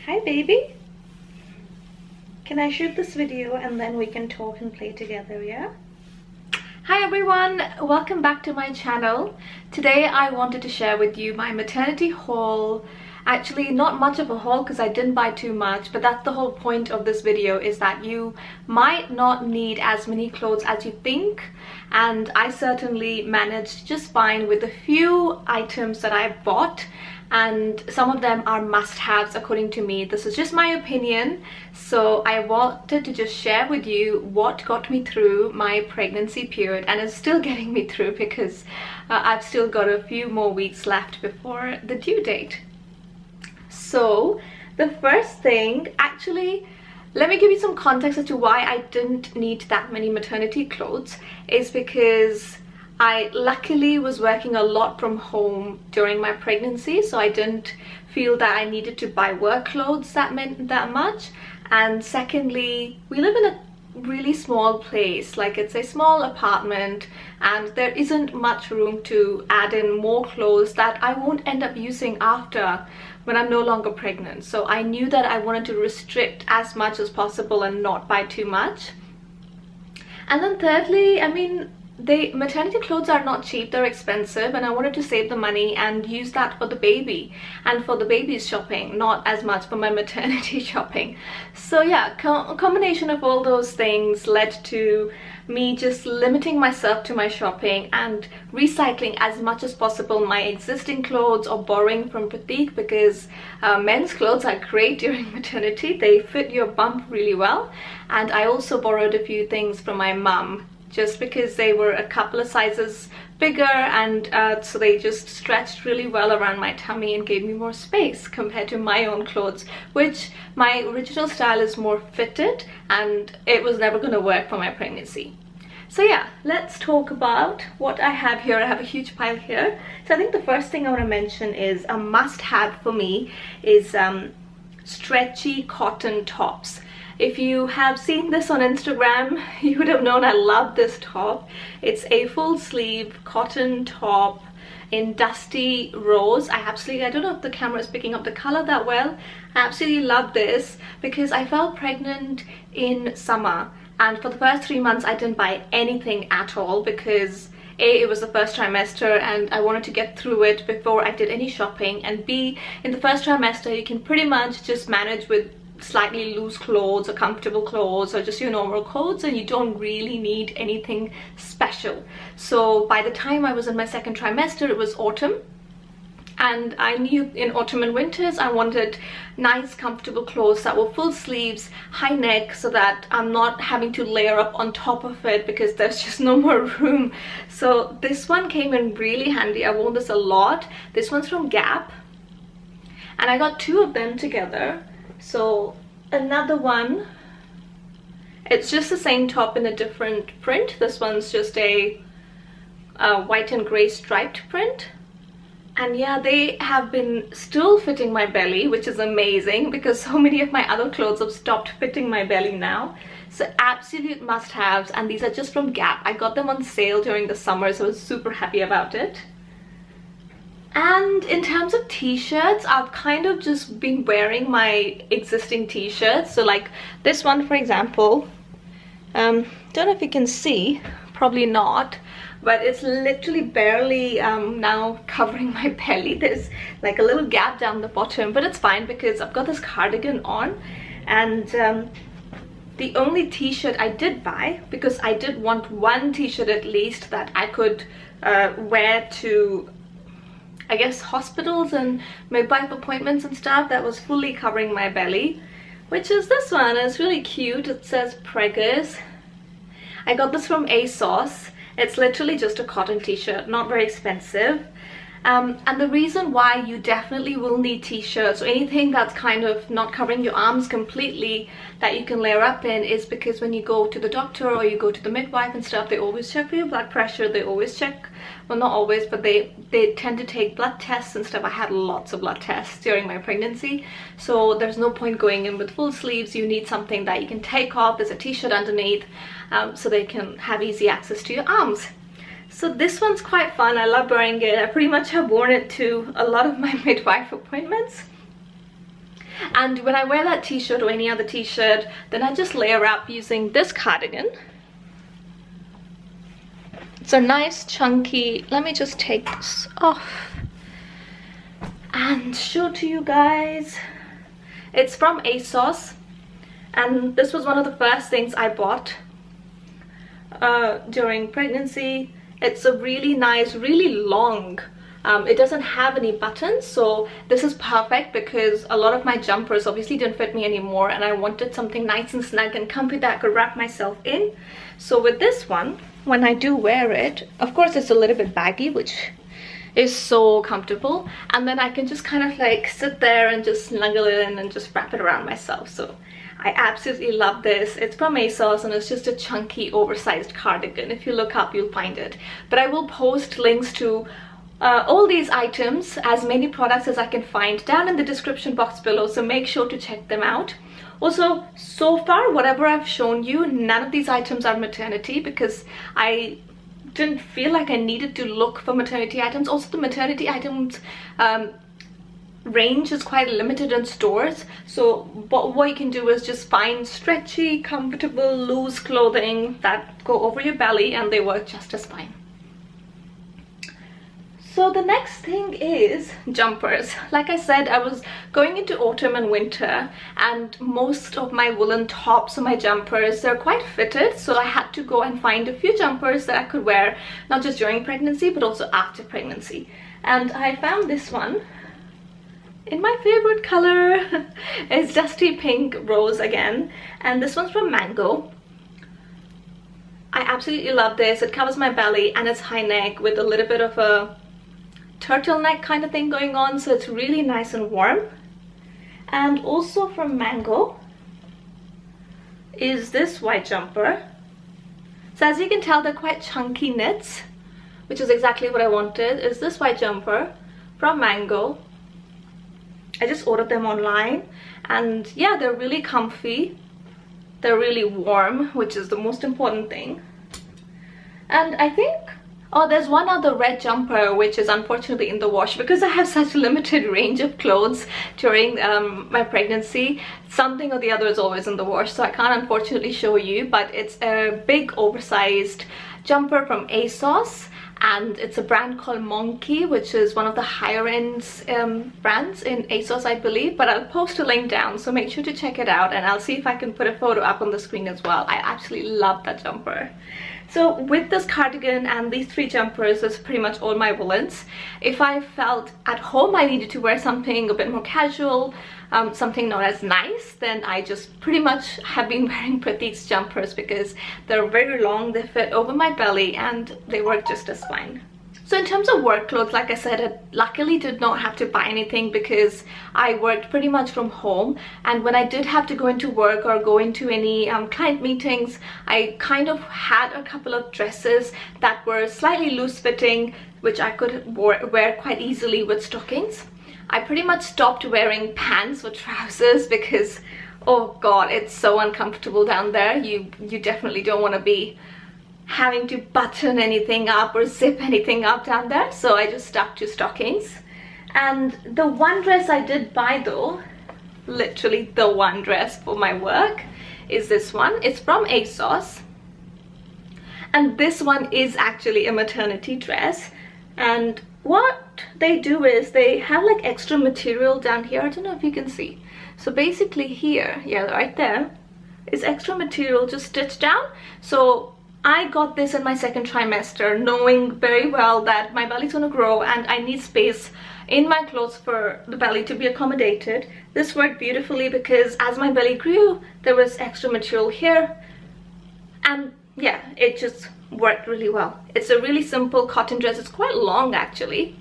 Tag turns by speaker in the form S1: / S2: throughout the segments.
S1: Hi baby, can I shoot this video and then we can talk and play together, yeah? Hi everyone, welcome back to my channel. Today I wanted to share with you my maternity haul. Actually not much of a haul because I didn't buy too much, but that's the whole point of this video, is that you might not need as many clothes as you think, and I certainly managed just fine with a few items that I bought, and some of them are must-haves according to me. This is just my opinion, so I wanted to just share with you what got me through my pregnancy period, and is still getting me through because I've still got a few more weeks left before the due date. So the first thing, actually, let me give you some context as to why I didn't need that many maternity clothes, is because I luckily was working a lot from home during my pregnancy, so I didn't feel that I needed to buy work clothes that much. And secondly, we live in a really small place, like it's a small apartment, and there isn't much room to add in more clothes that I won't end up using after when I'm no longer pregnant. So I knew that I wanted to restrict as much as possible and not buy too much. And then thirdly, I mean, maternity clothes are not cheap, they're expensive, and I wanted to save the money and use that for the baby and for the baby's shopping, not as much for my maternity shopping. So yeah, a combination of all those things led to me just limiting myself to my shopping and recycling as much as possible my existing clothes or borrowing from Pratik, because men's clothes are great during maternity, they fit your bump really well. And I also borrowed a few things from my mum, just because they were a couple of sizes bigger, and so they just stretched really well around my tummy and gave me more space compared to my own clothes, which my original style is more fitted, and it was never going to work for my pregnancy. So yeah, let's talk about what I have here. I have a huge pile here. So I think the first thing I want to mention is a must-have for me is stretchy cotton tops. If you have seen this on Instagram, you would have known I love this top. It's a full sleeve cotton top in dusty rose. I don't know if the camera is picking up the color that well. I absolutely love this because I felt pregnant in summer, and for the first 3 months I didn't buy anything at all because A, it was the first trimester and I wanted to get through it before I did any shopping, and B, in the first trimester you can pretty much just manage with slightly loose clothes or comfortable clothes or just your normal clothes, and you don't really need anything special. So by the time I was in my second trimester, it was autumn, and I knew in autumn and winters I wanted nice comfortable clothes that were full sleeves, high neck, so that I'm not having to layer up on top of it because there's just no more room. So this one came in really handy. I wore this a lot. This one's from Gap, and I got two of them together. So another one, it's just the same top in a different print. This one's just a white and grey striped print, and yeah, they have been still fitting my belly, which is amazing because so many of my other clothes have stopped fitting my belly now. So absolute must-haves, and these are just from Gap. I got them on sale during the summer, so I was super happy about it. And in terms of t-shirts, I've kind of just been wearing my existing t-shirts. So like this one, for example, don't know if you can see, probably not, but it's literally barely now covering my belly. There's like a little gap down the bottom, but it's fine because I've got this cardigan on. And the only t-shirt I did buy, because I did want one t-shirt at least that I could wear to, I guess, hospitals and midwife appointments and stuff, that was fully covering my belly, which is this one. It's really cute. It says Preggers. I got this from ASOS. It's literally just a cotton t-shirt, not very expensive. And the reason why you definitely will need t-shirts or anything that's kind of not covering your arms completely that you can layer up in is because when you go to the doctor or you go to the midwife and stuff, they always check for your blood pressure. They always check, well, not always, but they tend to take blood tests and stuff. I had lots of blood tests during my pregnancy, so there's no point going in with full sleeves. You need something that you can take off. There's a t-shirt underneath, so they can have easy access to your arms. So this one's quite fun. I love wearing it. I pretty much have worn it to a lot of my midwife appointments. And when I wear that t-shirt or any other t-shirt, then I just layer up using this cardigan. It's a nice chunky, let me just take this off and show to you guys. It's from ASOS, and this was one of the first things I bought during pregnancy. It's a really nice, really long, it doesn't have any buttons, so this is perfect because a lot of my jumpers obviously didn't fit me anymore, and I wanted something nice and snug and comfy that I could wrap myself in. So with this one, when I do wear it, of course it's a little bit baggy, which is so comfortable, and then I can just kind of like sit there and just snuggle it in and just wrap it around myself. So I absolutely love this. It's from ASOS and it's just a chunky oversized cardigan. If you look up, you'll find it. But I will post links to all these items, as many products as I can find, down in the description box below, so make sure to check them out. Also, so far whatever I've shown you, none of these items are maternity because I didn't feel like I needed to look for maternity items. Also, the maternity items range is quite limited in stores, so what you can do is just find stretchy, comfortable, loose clothing that go over your belly, and they work just as fine. So the next thing is jumpers. Like I said, I was going into autumn and winter, and most of my woolen tops or my jumpers, they're quite fitted, so I had to go and find a few jumpers that I could wear not just during pregnancy but also after pregnancy. And I found this one in my favorite color. It's dusty pink rose again, and this one's from Mango. I absolutely love this. It covers my belly and it's high neck with a little bit of a turtleneck kind of thing going on, so it's really nice and warm. And also from Mango is this white jumper. So as you can tell, they're quite chunky knits, which is exactly what I wanted. Is this white jumper from Mango. I just ordered them online, and yeah, they're really comfy, they're really warm, which is the most important thing. And I think, oh, there's one other red jumper which is unfortunately in the wash because I have such a limited range of clothes during my pregnancy. Something or the other is always in the wash, so I can't unfortunately show you, but it's a big oversized jumper from ASOS, and it's a brand called Monkey, which is one of the higher end brands in ASOS, I believe. But I'll post a link down, so make sure to check it out, and I'll see if I can put a photo up on the screen as well. I absolutely love that jumper. So with this cardigan and these three jumpers, is pretty much all my woolens. If I felt at home I needed to wear something a bit more casual, something not as nice, then I just pretty much have been wearing Pratik's jumpers because they're very long, they fit over my belly, and they work just as fine. So in terms of work clothes, like I said, I luckily did not have to buy anything because I worked pretty much from home, and when I did have to go into work or go into any client meetings, I kind of had a couple of dresses that were slightly loose fitting, which I could wear quite easily with stockings. I pretty much stopped wearing pants or trousers because, oh god, it's so uncomfortable down there. You definitely don't want to be having to button anything up or zip anything up down there, so I just stuck to stockings. And the one dress I did buy though, literally the one dress for my work, is this one. It's from ASOS, and this one is actually a maternity dress. And what they do is they have like extra material down here. I don't know if you can see. So basically here, yeah, right there is extra material just stitched down. So I got this in my second trimester, knowing very well that my belly's gonna grow and I need space in my clothes for the belly to be accommodated. This worked beautifully because as my belly grew, there was extra material here, and yeah, it just worked really well. It's a really simple cotton dress. It's quite long actually.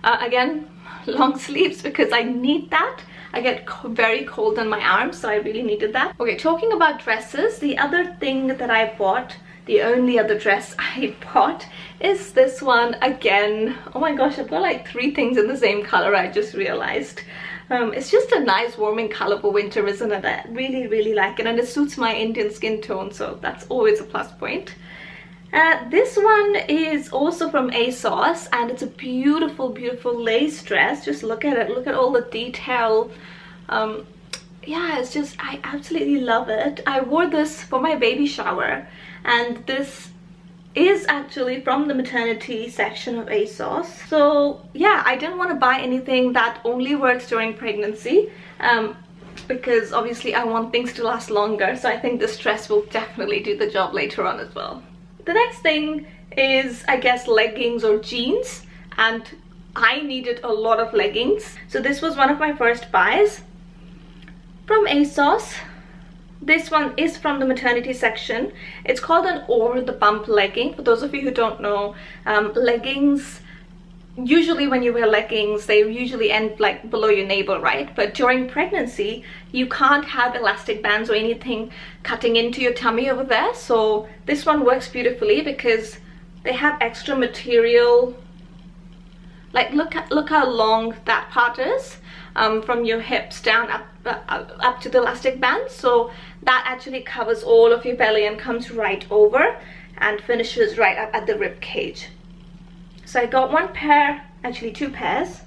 S1: Again, long sleeves because I need that. I get very cold in my arms, so I really needed that. Okay, talking about dresses, the other thing that I bought, the only other dress I bought, is this one again. Oh my gosh, I've got like 3 things in the same color, I just realized. It's just a nice warming color for winter, isn't it? I really like it, and it suits my Indian skin tone, so that's always a plus point. This one is also from ASOS, and it's a beautiful, beautiful lace dress. Just look at it. Look at all the detail. Yeah, it's just, I absolutely love it. I wore this for my baby shower, and this is actually from the maternity section of ASOS. So yeah, I didn't want to buy anything that only works during pregnancy, because obviously I want things to last longer. So I think this dress will definitely do the job later on as well. The next thing is, I guess, leggings or jeans, and I needed a lot of leggings. So this was one of my first buys from ASOS. This one is from the maternity section. It's called an over the bump legging. For those of you who don't know, leggings, usually when you wear leggings, they usually end like below your navel, right? But during pregnancy, you can't have elastic bands or anything cutting into your tummy over there. So this one works beautifully because they have extra material. Like look how long that part is, from your hips down up to the elastic band. So that actually covers all of your belly and comes right over and finishes right up at the rib cage. So I got one pair, actually two pairs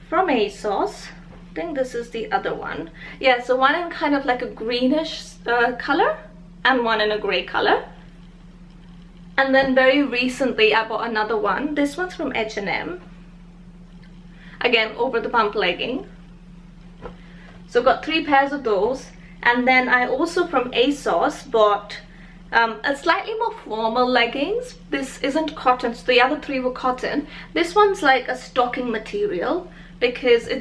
S1: from ASOS. I think this is the other one. Yeah, so one in kind of like a greenish color and one in a gray color. And then very recently I bought another one. This one's from H&M. Again, over the bump legging. So got 3 pairs of those. And then I also from ASOS bought a slightly more formal leggings. This isn't cotton, so the other 3 were cotton. This one's like a stocking material because I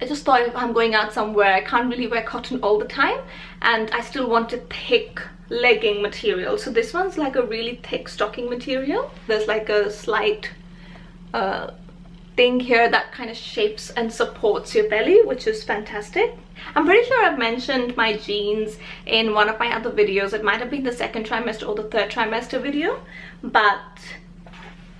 S1: just thought if I'm going out somewhere, I can't really wear cotton all the time, and I still want a thick legging material. So this one's like a really thick stocking material. There's like a slight thing here that kind of shapes and supports your belly, which is fantastic. I'm pretty sure I've mentioned my jeans in one of my other videos. It might have been the 2nd trimester or the 3rd trimester video, but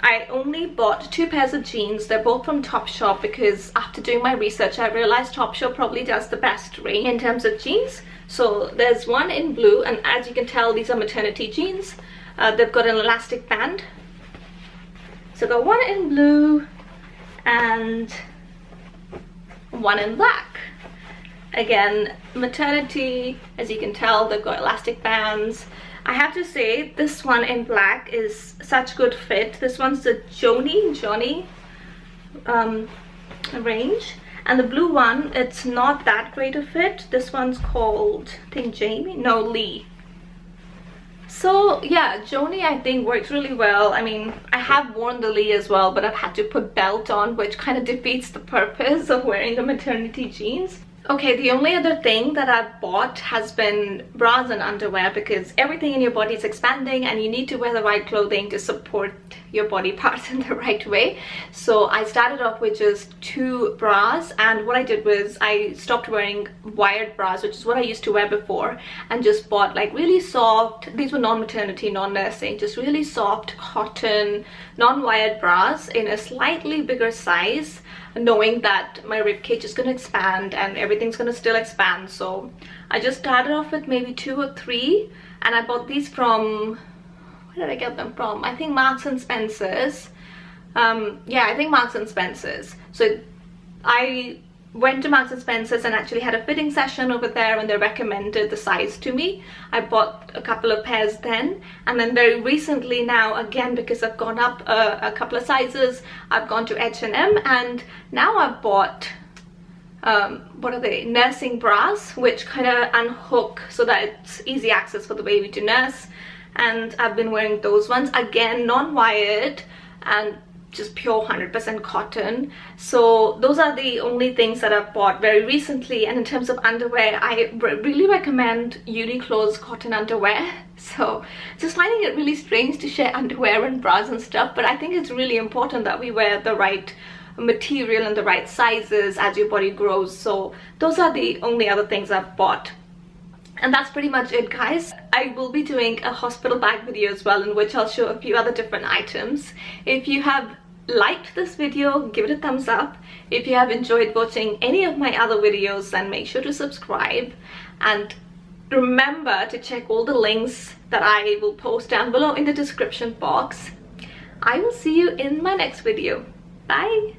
S1: I only bought 2 pairs of jeans. They're both from Topshop because after doing my research I realized Topshop probably does the best range in terms of jeans. So there's one in blue, and as you can tell, these are maternity jeans. They've got an elastic band. So I got one in blue and one in black. Again, maternity, as you can tell, they've got elastic bands. I have to say, this one in black is such good fit. This one's the Johnny range, and the blue one, it's not that great a fit. This one's called, I think, Lee. So yeah, Joni I think works really well. I mean, I have worn the Lee as well, but I've had to put belt on, which kind of defeats the purpose of wearing the maternity jeans. Okay, the only other thing that I've bought has been bras and underwear, because everything in your body is expanding and you need to wear the right clothing to support your body parts in the right way. So I started off with just 2 bras, and what I did was I stopped wearing wired bras, which is what I used to wear before, and just bought like really soft, these were non-maternity, non-nursing, just really soft cotton non-wired bras in a slightly bigger size, knowing that my rib cage is going to expand and everything's going to still expand. So I just started off with maybe 2 or 3, and I bought these from, where did I get them from? I think Marks and Spencer's. Yeah, I think Marks and Spencer's. So I went to Marks and Spencer's and actually had a fitting session over there, and they recommended the size to me. I bought a couple of pairs then, and then very recently now, again because I've gone up a couple of sizes, I've gone to H&M, and now I've bought what are they, nursing bras, which kind of unhook so that it's easy access for the baby to nurse, and I've been wearing those ones, again non-wired and just pure 100% cotton. So those are the only things that I've bought very recently. And in terms of underwear, I really recommend Uniqlo's cotton underwear. So just finding it really strange to share underwear and bras and stuff, but I think it's really important that we wear the right material and the right sizes as your body grows. So those are the only other things I've bought. And that's pretty much it, guys. I will be doing a hospital bag video as well, in which I'll show a few other different items. If you have liked this video, give it a thumbs up. If you have enjoyed watching any of my other videos, then make sure to subscribe. And remember to check all the links that I will post down below in the description box. I will see you in my next video. Bye!